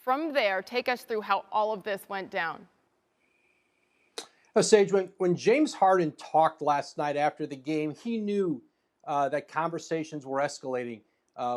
From there, take us through how all of this went down. Sage, when James Harden talked last night after the game, he knew that conversations were escalating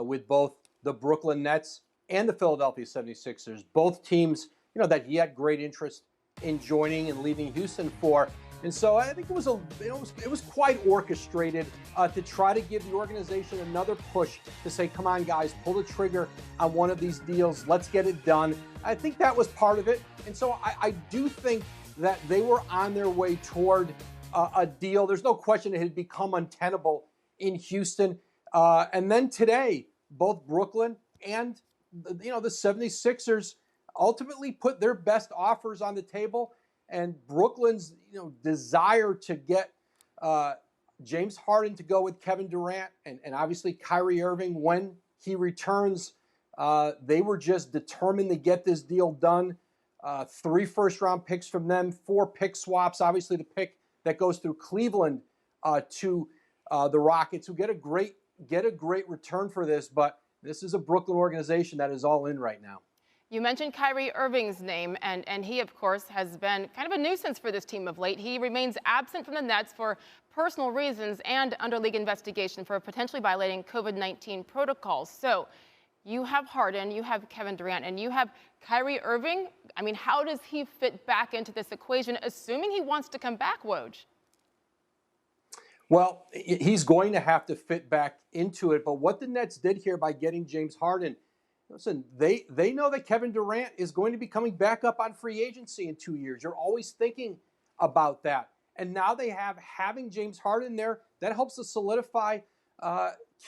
with both the Brooklyn Nets and the Philadelphia 76ers, both teams, that he had great interest in joining and leaving Houston for. And so I think it was quite orchestrated to try to give the organization another push to say, come on, guys, pull the trigger on one of these deals. Let's get it done. I think that was part of it. And so I do think that they were on their way toward a deal. There's no question it had become untenable in Houston. And then today, both Brooklyn and the 76ers ultimately put their best offers on the table. And Brooklyn's desire to get James Harden to go with Kevin Durant and obviously Kyrie Irving when he returns, they were just determined to get this deal done. 3 first-round picks from them, 4 pick swaps. Obviously, the pick that goes through Cleveland to the Rockets, who get a great return for this. But this is a Brooklyn organization that is all in right now. You mentioned Kyrie Irving's name, and he, of course, has been kind of a nuisance for this team of late. He remains absent from the Nets for personal reasons and under league investigation for potentially violating COVID-19 protocols. So you have Harden, you have Kevin Durant, and you have Kyrie Irving. I mean, how does he fit back into this equation, assuming he wants to come back, Woj? Well, he's going to have to fit back into it. But what the Nets did here by getting James Harden, listen, they know that Kevin Durant is going to be coming back up on free agency in 2 years. You're always thinking about that. And now they having James Harden there, that helps to solidify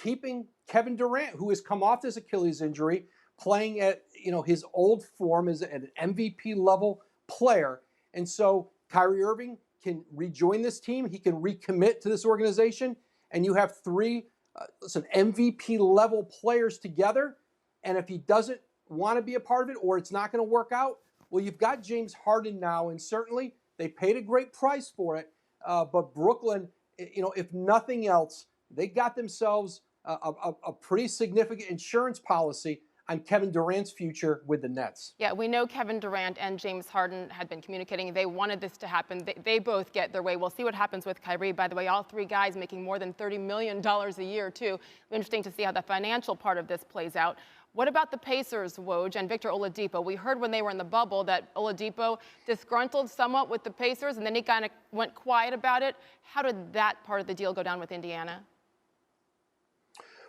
keeping Kevin Durant, who has come off this Achilles injury, playing at his old form as an MVP level player. And so Kyrie Irving can rejoin this team. He can recommit to this organization. And you have 3 MVP level players together. And if he doesn't want to be a part of it or it's not going to work out, well, you've got James Harden now. And certainly they paid a great price for it. But Brooklyn, if nothing else, they got themselves a pretty significant insurance policy on Kevin Durant's future with the Nets. Yeah, we know Kevin Durant and James Harden had been communicating. They wanted this to happen. They both get their way. We'll see what happens with Kyrie. By the way, all 3 guys making more than $30 million a year, too. Interesting to see how the financial part of this plays out. What about the Pacers, Woj, and Victor Oladipo? We heard when they were in the bubble that Oladipo disgruntled somewhat with the Pacers, and then he kind of went quiet about it. How did that part of the deal go down with Indiana?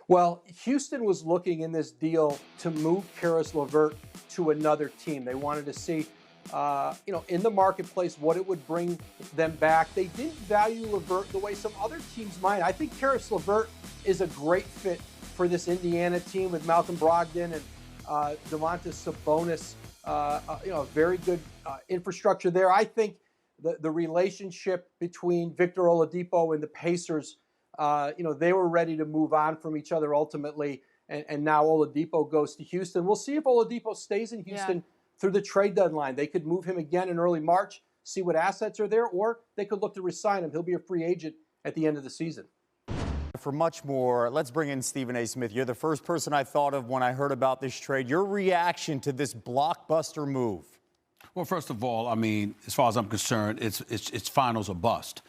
Well, Houston was looking in this deal to move Karis LeVert to another team. They wanted to see, in the marketplace, what it would bring them back. They didn't value LeVert the way some other teams might. I think Karis LeVert is a great fit for this Indiana team with Malcolm Brogdon and Domantas Sabonis. A very good infrastructure there. I think the relationship between Victor Oladipo and the Pacers, they were ready to move on from each other ultimately, and now Oladipo goes to Houston. We'll see if Oladipo stays in Houston through the trade deadline. They could move him again in early March, see what assets are there, or they could look to re-sign him. He'll be a free agent at the end of the season. For much more, let's bring in Stephen A. Smith. You're the first person I thought of when I heard about this trade. Your reaction to this blockbuster move? Well, first of all, I mean, as far as I'm concerned, it's finals or bust.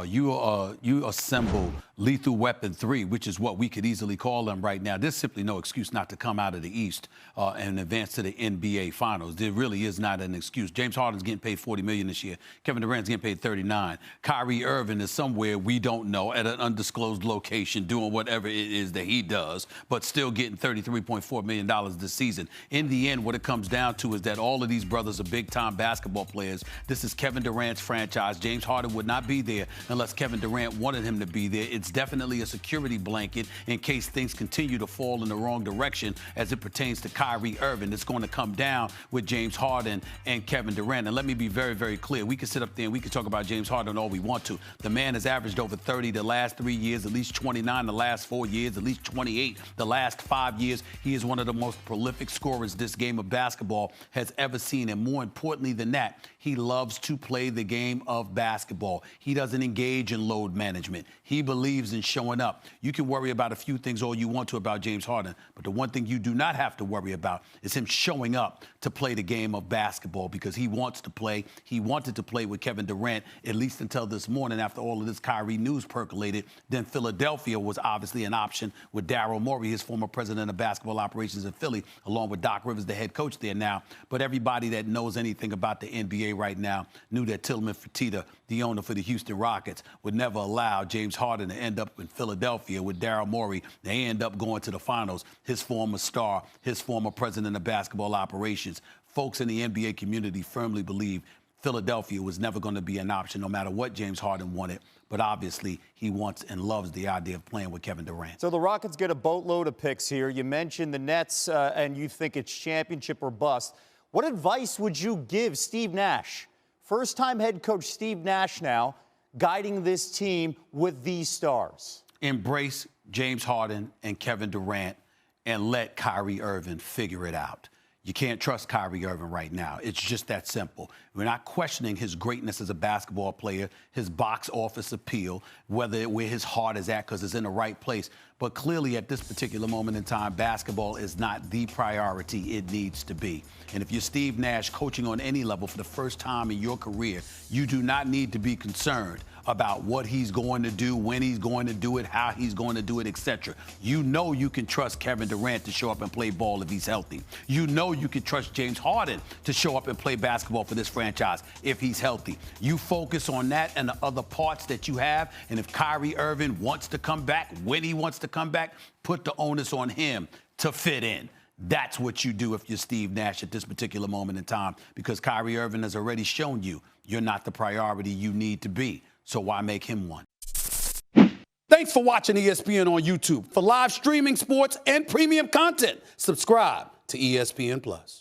You assemble Lethal Weapon 3, which is what we could easily call them right now. There's simply no excuse not to come out of the East and advance to the NBA Finals. There really is not an excuse. James Harden's getting paid $40 million this year. Kevin Durant's getting paid $39 million. Kyrie Irving is somewhere we don't know at an undisclosed location doing whatever it is that he does, but still getting $33.4 million this season. In the end, what it comes down to is that all of these brothers are big-time basketball players. This is Kevin Durant's franchise. James Harden would not be there unless Kevin Durant wanted him to be there. It's definitely a security blanket in case things continue to fall in the wrong direction as it pertains to Kyrie Irving. It's going to come down with James Harden and Kevin Durant. And let me be very, very clear. We can sit up there and we can talk about James Harden all we want to. The man has averaged over 30 the last 3 years, at least 29 the last 4 years, at least 28 the last 5 years. He is one of the most prolific scorers this game of basketball has ever seen. And more importantly than that, he loves to play the game of basketball. He doesn't doesn't engage in load management. He believes in showing up. You can worry about a few things all you want to about James Harden, but the one thing you do not have to worry about is him showing up to play the game of basketball, because he wants to play. He wanted to play with Kevin Durant, at least until this morning after all of this Kyrie news percolated. Then Philadelphia was obviously an option with Daryl Morey, his former president of basketball operations in Philly, along with Doc Rivers, the head coach there now. But everybody that knows anything about the NBA right now knew that Tillman Fertitta, the owner for the Houston Rockets, would never allow James Harden to end up in Philadelphia with Daryl Morey. They end up going to the finals. His former star, his former president of basketball operations. Folks in the NBA community firmly believe Philadelphia was never going to be an option, no matter what James Harden wanted. But obviously, he wants and loves the idea of playing with Kevin Durant. So the Rockets get a boatload of picks here. You mentioned the Nets, and you think it's championship or bust. What advice would you give Steve Nash? First-time head coach Steve Nash now guiding this team with these stars. Embrace James Harden and Kevin Durant and let Kyrie Irving figure it out. You can't trust Kyrie Irving right now. It's just that simple. We're not questioning his greatness as a basketball player, his box office appeal, where his heart is at because it's in the right place. But clearly at this particular moment in time, basketball is not the priority it needs to be. And if you're Steve Nash coaching on any level for the first time in your career, you do not need to be concerned about what he's going to do, when he's going to do it, how he's going to do it, etc. You know you can trust Kevin Durant to show up and play ball if he's healthy. You know you can trust James Harden to show up and play basketball for this franchise if he's healthy. You focus on that and the other parts that you have, and if Kyrie Irving wants to come back, when he wants to come back, put the onus on him to fit in. That's what you do if you're Steve Nash at this particular moment in time, because Kyrie Irving has already shown you you're not the priority you need to be. So why make him one? Thanks for watching ESPN on YouTube. For live streaming, sports, and premium content, subscribe to ESPN+.